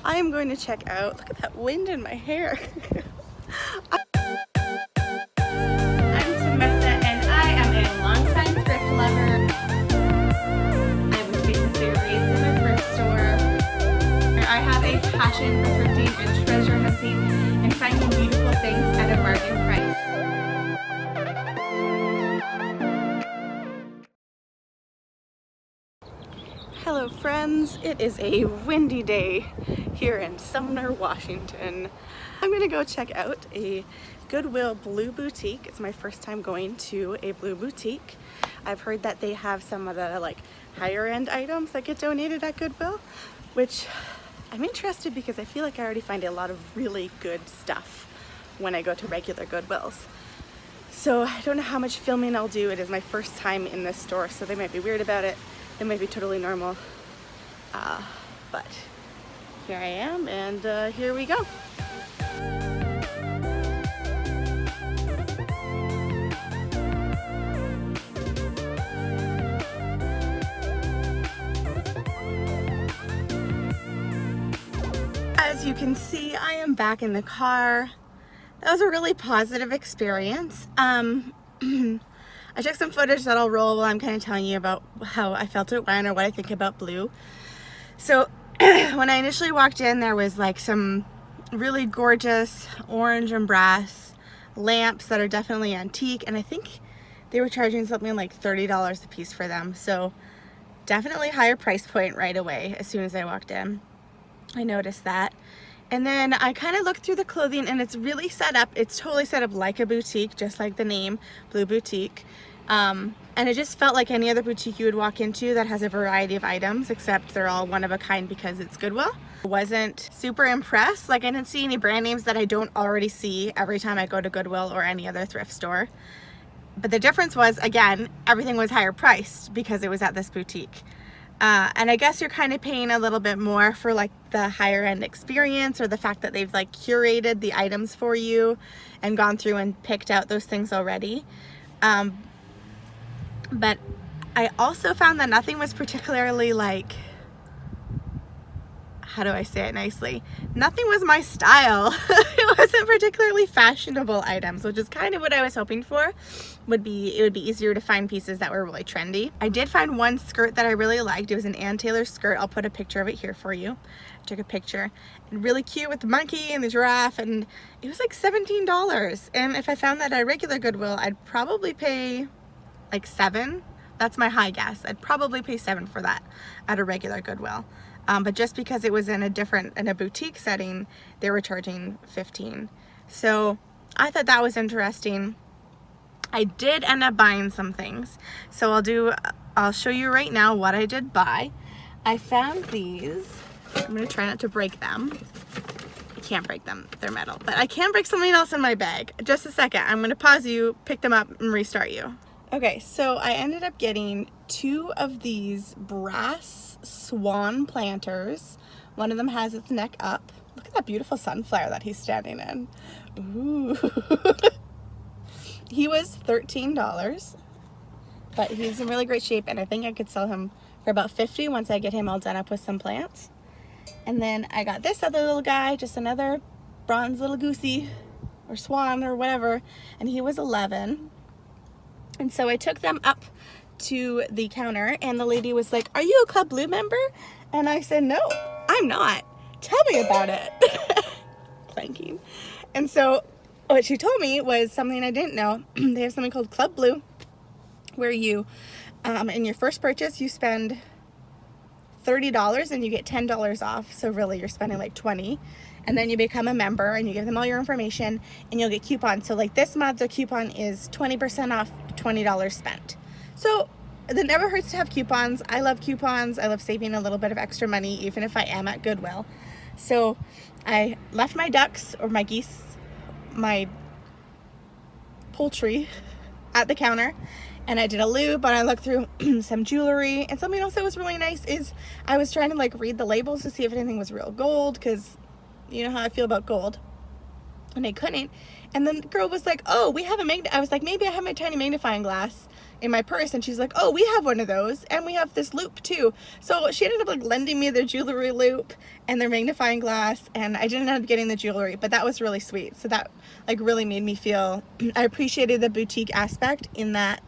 I am going to check out, look at that wind in my hair. I'm Samantha and I am a longtime thrift lover. I was basically raised in a thrift store. I have a passion for thrifting and treasure hunting and finding beautiful things at a bargain price. Hello friends, it is a windy day here in Sumner, Washington. I'm gonna go check out a Goodwill Blue Boutique. It's my first time going to a Blue Boutique. I've heard that they have some of the like higher end items that get donated at Goodwill, which I'm interested because I feel like I already find a lot of really good stuff when I go to regular Goodwills. So I don't know how much filming I'll do. It is my first time in this store, so they might be weird about it. It might be totally normal, but here I am, and here we go. As you can see, I am back in the car. That was a really positive experience. I took some footage that I'll roll while I'm kind of telling you about how I felt it went or what I think about blue. So when I initially walked in, there was like some really gorgeous orange and brass lamps that are definitely antique, and I think they were charging something like $30 a piece for them. So definitely higher price point right away as soon as I walked in. I noticed that. And then I kind of looked through the clothing, and it's really set up, it's totally set up like a boutique, just like the name, Blue Boutique. And it just felt like any other boutique you would walk into that has a variety of items, except they're all one of a kind because it's Goodwill. I wasn't super impressed. Like, I didn't see any brand names that I don't already see every time I go to Goodwill or any other thrift store. But the difference was, again, everything was higher priced because it was at this boutique. And I guess you're kind of paying a little bit more for like the higher end experience, or the fact that they've like curated the items for you and gone through and picked out those things already. But I also found that nothing was particularly like, how do I say it nicely? Nothing was my style. It wasn't particularly fashionable items, which is kind of what I was hoping for. It would be easier to find pieces that were really trendy. I did find one skirt that I really liked. It was an Ann Taylor skirt. I'll put a picture of it here for you. I took a picture. And really cute with the monkey and the giraffe, and it was like $17. And if I found that at a regular Goodwill, I'd probably pay like $7. That's my high guess. I'd probably pay $7 for that at a regular Goodwill. But just because it was in a boutique setting, they were charging $15. So I thought that was interesting. I did end up buying some things. So I'll show you right now what I did buy. I found these. I'm gonna try not to break them. I can't break them, they're metal. But I can break something else in my bag. Just a second, I'm gonna pause you, pick them up, and restart you. Okay, so I ended up getting 2 of these brass swan planters. One of them has its neck up. Look at that beautiful sunflower that he's standing in. Ooh. He was $13, but he's in really great shape, and I think I could sell him for about $50 once I get him all done up with some plants. And then I got this other little guy, just another bronze little goosey or swan or whatever, and he was $11. And so I took them up to the counter, and the lady was like, "Are you a Club Blue member?" And I said, "No, I'm not. Tell me about it." Clanking. And so what she told me was something I didn't know. They have something called Club Blue, where you, in your first purchase, you spend $30 and you get $10 off. So really you're spending like $20. And then you become a member and you give them all your information and you'll get coupons. So like this month, the coupon is 20% off $20 spent. So it never hurts to have coupons. I love coupons. I love saving a little bit of extra money, even if I am at Goodwill. So I left my ducks, or my geese, my poultry at the counter, and I did a loop, and I looked through some jewelry. And something else that was really nice is I was trying to like read the labels to see if anything was real gold, because you know how I feel about gold. and I couldn't. And then the girl was like, oh, we have I was like, maybe I have my tiny magnifying glass in my purse. And she's like, oh, we have one of those, and we have this loupe too. So she ended up like lending me their jewelry loupe and their magnifying glass, and I didn't end up getting the jewelry, but that was really sweet. So that like really made me feel I appreciated the boutique aspect in that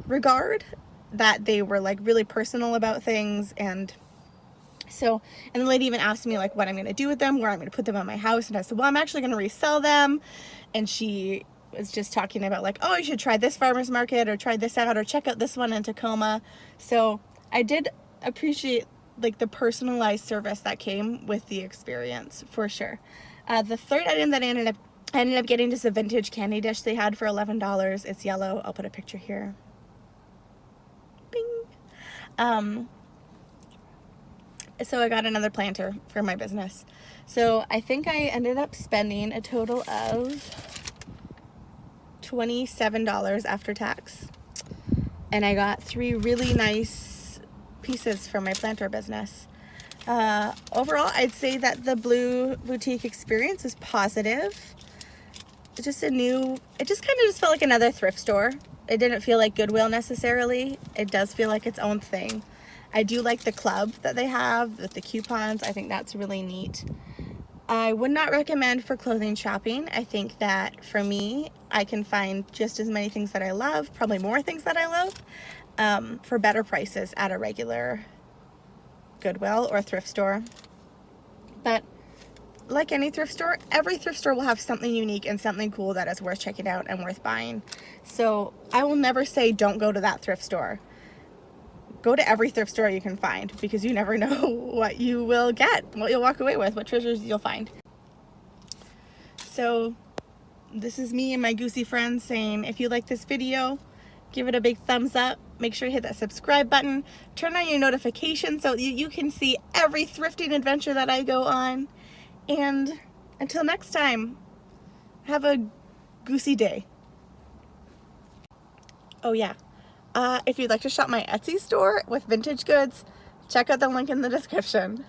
regard, that they were like really personal about things. And so, and the lady even asked me like what I'm going to do with them, where I'm going to put them on my house. And I said, well, I'm actually going to resell them. And she was just talking about like, oh, you should try this farmer's market, or try this out, or check out this one in Tacoma. So I did appreciate like the personalized service that came with the experience, for sure. The third item that I ended up getting just a vintage candy dish they had for $11. It's yellow. I'll put a picture here. Bing. So I got another planter for my business. So I think I ended up spending a total of $27 after tax. And I got 3 really nice pieces from my planter business. Overall, I'd say that the Blue Boutique experience is positive. It's just it just kind of just felt like another thrift store. It didn't feel like Goodwill necessarily. It does feel like its own thing. I do like the club that they have with the coupons. I think that's really neat. I would not recommend for clothing shopping. I think that for me, I can find just as many things that I love, probably more things that I love, for better prices at a regular Goodwill or thrift store. But like any thrift store, every thrift store will have something unique and something cool that is worth checking out and worth buying. So I will never say don't go to that thrift store. Go to every thrift store you can find, because you never know what you will get, what you'll walk away with, what treasures you'll find. So this is me and my goosey friends saying, if you like this video, give it a big thumbs up. Make sure you hit that subscribe button. Turn on your notifications so you can see every thrifting adventure that I go on. And until next time, have a goosey day. Oh yeah. If you'd like to shop my Etsy store with vintage goods, check out the link in the description.